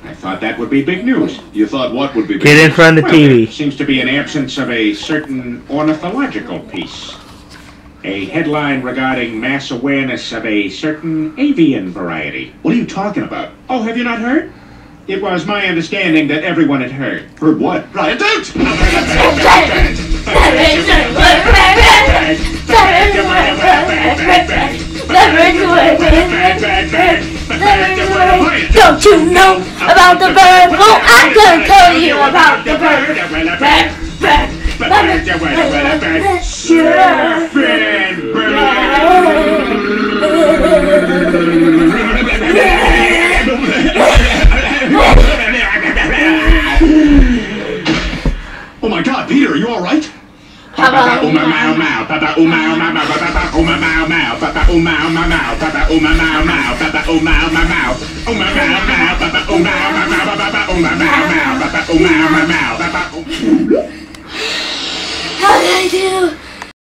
I thought that would be big news. You thought what would be big Get in news? front of the Well, there TV. seems to be an absence of a certain ornithological piece. A headline regarding mass awareness of a certain avian variety. What are you talking about? Oh, have you not heard? It was my understanding that everyone had heard. Heard what? Brian, don't! Don't you know about the bird? Well, I'm gonna tell you about the bird. Oh my God, Peter, are you all right? How did I do?